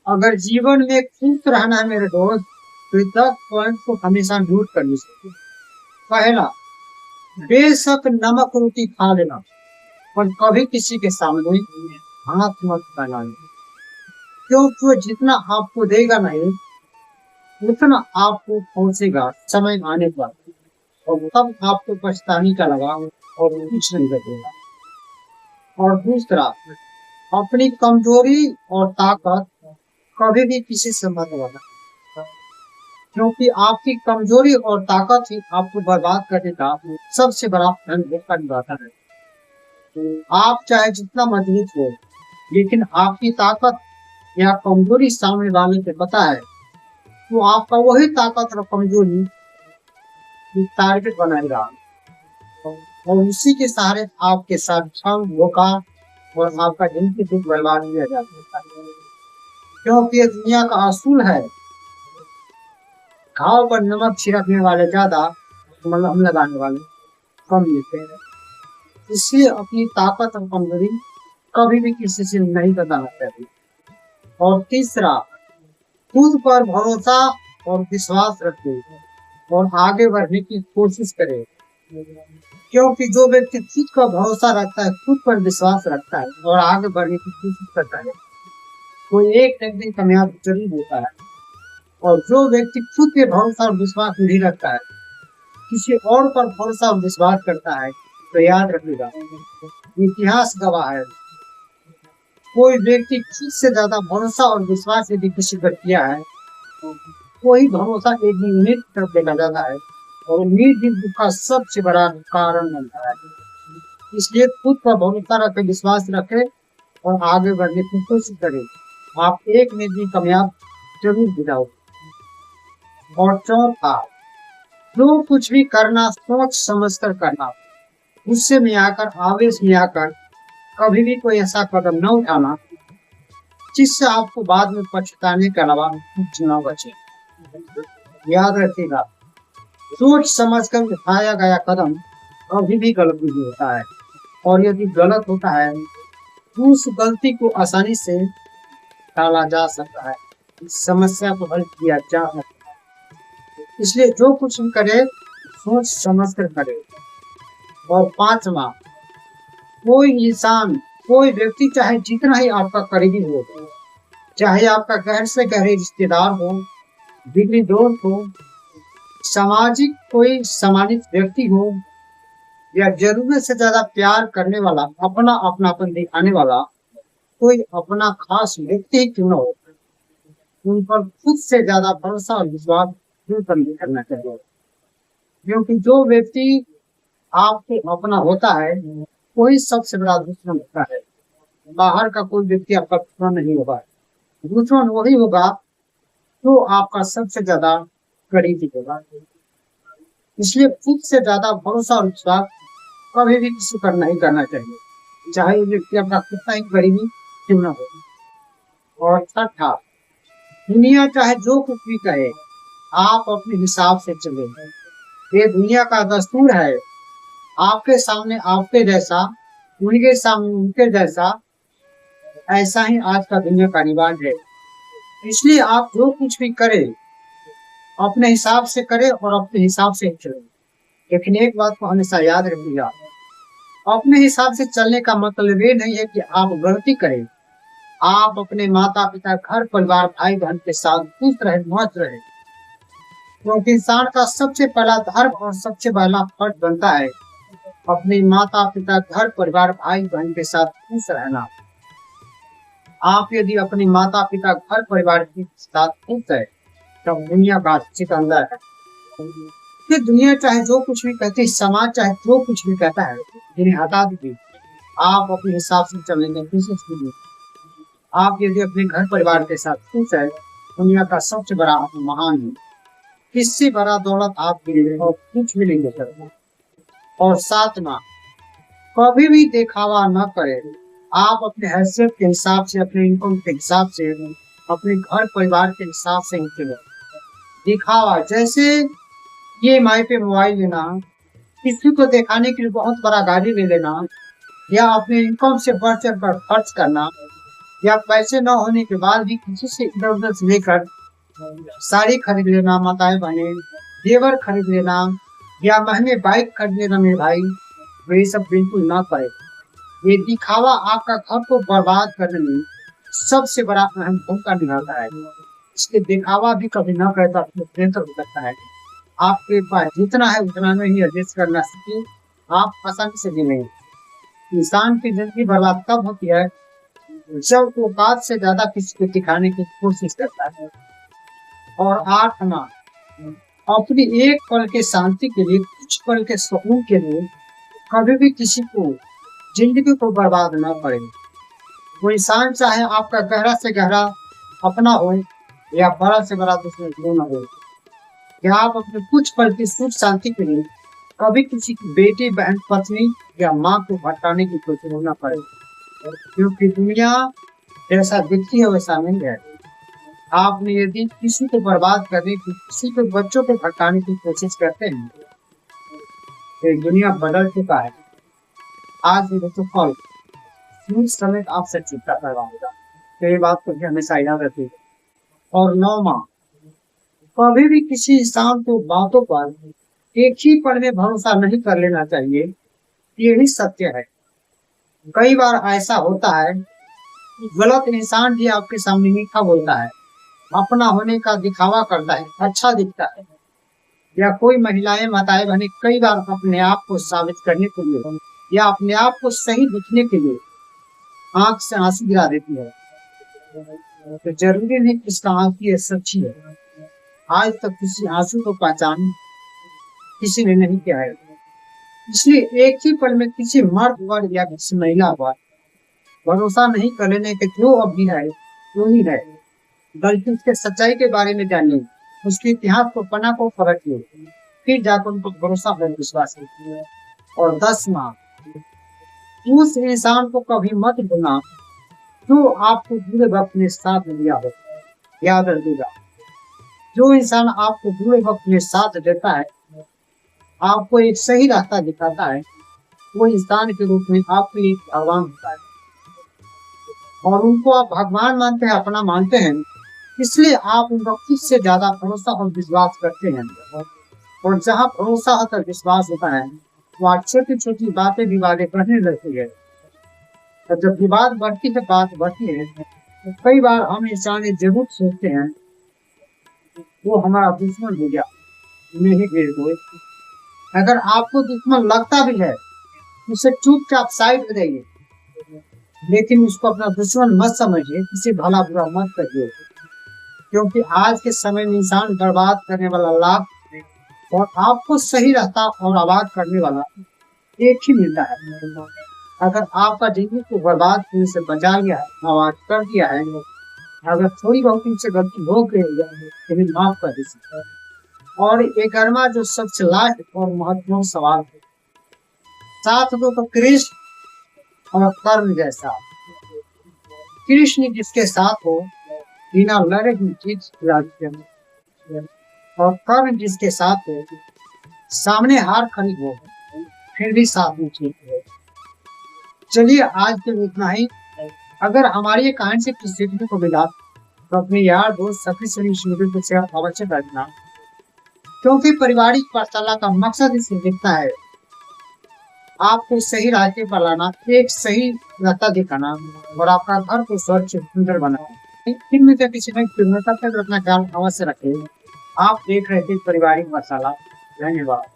अगर जीवन में खुश रहना है मेरे दोस्त, तो 10 पॉइंट को हमेशा नोट करनी चाहिए। पहला, बेशक नमक रोटी खा लेना, पर कभी किसी के सामने हाथ मत फैलाना, क्योंकि वो जितना आपको देगा नहीं, उतना आपको पहुंचेगा समय आने पर, और तब आपको पछताने का लगा और कुछ नहीं बचेगा। और दूसरा, अपनी कमजोरी और ताकत कभी भी किसी से मत बताना, क्योंकि आपकी कमजोरी और ताकत ही आपको बर्बाद करने का सबसे बड़ा भूमिका निभाता है। आप चाहे जितना मजबूत हो, लेकिन आपकी ताकत या कमजोरी सामने वाले को पता है, तो आपका वही ताकत और कमजोरी टारगेट बनाएगा, और उसी के सहारे आपके साथ छल धोखा और आपका जिंदगी दुख बर्बाद किया जा सकता है। क्योंकि ये दुनिया का असूल है, घाव पर नमक छिड़कने वाले ज्यादा, मलहम लगाने वाले कम लेते हैं। इसलिए अपनी ताकत और कमजोरी कभी भी किसी से नहीं बताना चाहिए। और तीसरा, खुद पर भरोसा और विश्वास रखें और आगे बढ़ने की कोशिश करें, क्योंकि जो व्यक्ति खुद का भरोसा रखता है, खुद पर विश्वास रखता है और आगे बढ़ने की कोशिश करता है, वो एक न एक दिन कामयाब जरूर होता है। और जो व्यक्ति खुद पे भरोसा और विश्वास नहीं रखता है, किसी और पर भरोसा और विश्वास करता है, तो याद रखिएगा, इतिहास गवाह है, कोई व्यक्ति खुद से ज्यादा भरोसा और विश्वास यदि किसी पर किया है, तो वही भरोसा एक दिन उम्मीद की तरफ देखा जाता है, और उम्मीद ही दुख का सबसे बड़ा कारण बनता है। इसलिए खुद पर भरोसा रखे, विश्वास रखे और आगे बढ़ने की कोशिश करें, आप एक न एक दिन कामयाब जरूर हो जाओगे। और चौथा, जो कुछ भी करना सोच समझ कर करना, गुस्से में आकर, आवेश में आकर कभी भी कोई ऐसा कदम न उठाना जिससे आपको बाद में पछताने के अलावा कुछ न बचे। याद रखिएगा, सोच समझकर उठाया गया कदम कभी भी गलत नहीं होता है, और यदि गलत होता है तो उस गलती को आसानी से टाला जा सकता है, इस समस्या को हल किया जा सकता है। इसलिए जो कुछ भी करे सोच समझ कर करे। और पांचवा, कोई इंसान, कोई व्यक्ति चाहे जितना ही आपका करीबी हो, चाहे आपका गहरे से गहरे रिश्तेदार हो, जिगरी दोस्त हो, सामाजिक कोई सम्मानित व्यक्ति हो, या जरूरत से ज्यादा प्यार करने वाला, अपना अपनापन दिखाने वाला कोई अपना खास व्यक्ति क्यों न हो, उन पर खुद से ज्यादा भरोसा और विश्वास बिल्कुल नहीं करना चाहिए। क्योंकि जो व्यक्ति आपको अपना होता है, वही सबसे बड़ा दुश्मन होता है। बाहर का कोई व्यक्ति आपका दुश्मन नहीं होगा, दुश्मन वही होगा जो आपका सबसे ज्यादा करीबी होगा। इसलिए खुद से ज्यादा भरोसा और विश्वास कभी भी किसी पर नहीं करना चाहिए, चाहे वो व्यक्ति अपना कितना ही करीबी क्यों ना हो। और छठा, दुनिया चाहे जो कुछ भी कहे, आप अपने हिसाब से चले। ये दुनिया का दस्तूर है, आपके सामने आपके जैसा, उनके सामने उनके जैसा, ऐसा ही आज का दुनिया का रिवाज है। इसलिए आप जो कुछ भी करें अपने हिसाब से करें और अपने हिसाब से चलें। लेकिन एक बात को हमेशा याद रखिएगा, अपने हिसाब से चलने का मतलब ये नहीं है कि आप गलती करें। आप अपने माता पिता, घर परिवार, भाई बहन के साथ खुश रहे, मस्त रहे, क्योंकि इंसान का सबसे पहला धर्म और सबसे पहला फर्ज बनता है अपने माता पिता, घर परिवार, भाई बहन के साथ खुश रहना। आप यदि अपने माता पिता, घर परिवार के साथ खुश है, तब दुनिया का चित अंदर है। फिर दुनिया चाहे जो कुछ भी कहती है, समाज चाहे जो कुछ भी कहता है, जिन्हें हटा दीजिए। आप अपने हिसाब से चलेंगे, कोशिश कीजिए। आप यदि अपने घर परिवार के साथ खुश है, दुनिया का सबसे बड़ा महान है। इससे बड़ा दौलत आप मिलेंगे और कुछ भी नहीं दे सकते। और सातवां, कभी भी दिखावा न करें। आप अपने हैसियत के हिसाब से, अपने इनकम के हिसाब से, अपने घर परिवार के हिसाब से ही चले। दिखावा जैसे EMI पे मोबाइल लेना, किसी को दिखाने के लिए बहुत बड़ा गाड़ी ले लेना, या अपने इनकम से बढ़ चढ़ कर खर्च करना, या पैसे न होने के बाद भी किसी से इधर उधर से लेकर साड़ी खरीद लेना, माताएं बहने जेवर खरीद लेना या महंगे बाइक खरीद लेना मेरे भाई, तो ये सब बिल्कुल ना करे। ये दिखावा आपका घर को बर्बाद करने में सबसे बड़ा अहम भूमिका निभाता है। इसके दिखावा भी कभी ना करता तो बेहतर हो सकता है। आपके पास जितना है उतना में ही एडजस्ट करना सीखिए, आप आसानी से जिलेंगे। इंसान की जिंदगी बर्बाद तब होती है जब वो बात से ज्यादा किसी को दिखाने की कोशिश करता है। और आठवां, अपनी एक पल के शांति के लिए, कुछ पल के सुकून के लिए कभी भी किसी को जिंदगी को बर्बाद ना करें। वो इंसान चाहे आपका गहरा से गहरा अपना हो या बड़ा से बड़ा दुश्मन क्यों न हो, क्या आप अपने कुछ पल की सुख शांति के लिए कभी किसी की बेटी, बहन, पत्नी या माँ को भटकाने की कोशिश न करें, क्योंकि दुनिया जैसा दिखती है वैसा नहीं है। आपने यदि किसी को बर्बाद करने की, किसी के बच्चों को भटकाने की कोशिश करते हैं, तो दुनिया बदल चुका है। आज ये तो कल सूरज समेत आपसे चिंता करवाएगा, तो ये बात को हमेशा याद रखिए। और 9वां, कभी भी किसी इंसान को बातों पर एक ही पल में भरोसा नहीं कर लेना चाहिए, यही सत्य है। कई बार ऐसा होता है कि गलत इंसान भी आपके सामने मीठा बोलता है, अपना होने का दिखावा करता है, अच्छा दिखता है, या कोई महिलाएं, माताएं बहनें कई बार अपने आप को साबित करने के लिए या अपने आप को सही दिखने के लिए आंख से आंसू गिरा देती है। तो जरूरी नहीं कि इसका आंख ये सच्ची है। आज तक किसी आंसू को पहचान किसी ने नहीं किया है। इसलिए एक ही पल में किसी मर्द पर या किसी महिला पर भरोसा नहीं कर लेने के जो अब भी है वो ही है। बल्कि उसके सच्चाई के बारे में जानिए, उसके इतिहास को, पन्ना को परखिए, फिर जाकर उन पर भरोसा और विश्वास कीजिए। और 10वां, उस इंसान को कभी मत भूलना जो आपको बुरे वक्त में साथ दिया हो। याद रखिएगा, जो इंसान आपको बुरे वक्त में साथ देता है, आपको एक सही रास्ता दिखाता है, वो इंसान के रूप में आपके लिए भगवान होता है। और उनको आप भगवान मानते हैं, अपना मानते हैं, इसलिए आप उन पर खुद से ज्यादा भरोसा और विश्वास करते हैं। और जहाँ भरोसा और विश्वास होता है, वहाँ छोटी छोटी बातें विवादें बढ़ने लगती है। और जब विवाद बढ़ती है, बात बढ़ती है, तो कई बार हम इंसान जरूर सोचते हैं वो हमारा दुश्मन हो गया, नहीं गिर गए। अगर आपको दुश्मन लगता भी है, उसे चुपचाप साइड में रहिए, लेकिन उसको अपना दुश्मन मत समझिए, किसी भला बुरा मत करिए। क्योंकि आज के समय में इंसान बर्बाद करने वाला लाभ और आपको सही रास्ता और आबाद करने वाला एक ही मिलता है। अगर आपका जिंदगी को बर्बाद होने से बचा लिया है, आबाद कर दिया है, अगर थोड़ी बहुत उनसे गलती हो गई है, माफ कर दीजिए। और 11वां जो सबसे लास्ट और महत्वपूर्ण सवाल है, साथ दो तो कृष्ण और कर्म जैसा। कृष्ण जिसके साथ हो, बिना लड़े ही जीत दिलाते हैं, और कर्ण जिसके साथ हो, सामने हार खड़ी हो फिर भी साथ में जीत हो। चलिए आज के लिए इतना ही। अगर हमारी ये कहानी से कुछ सीखने को मिला तो अपने यार दोस्त सभी से इस वीडियो को शेयर अवश्य करना, क्योंकि पारिवारिक पाठशाला का मकसद ही सिर्फ इतना है, आपको सही रास्ते पर लाना, एक सही रास्ता दिखाना और आपका घर को स्वच्छ सुंदर बनाना। इनमें से किसी ने अपना ख्याल अवश्य रखें। आप देख रहे थे पारिवारिक पाठशाला। धन्यवाद।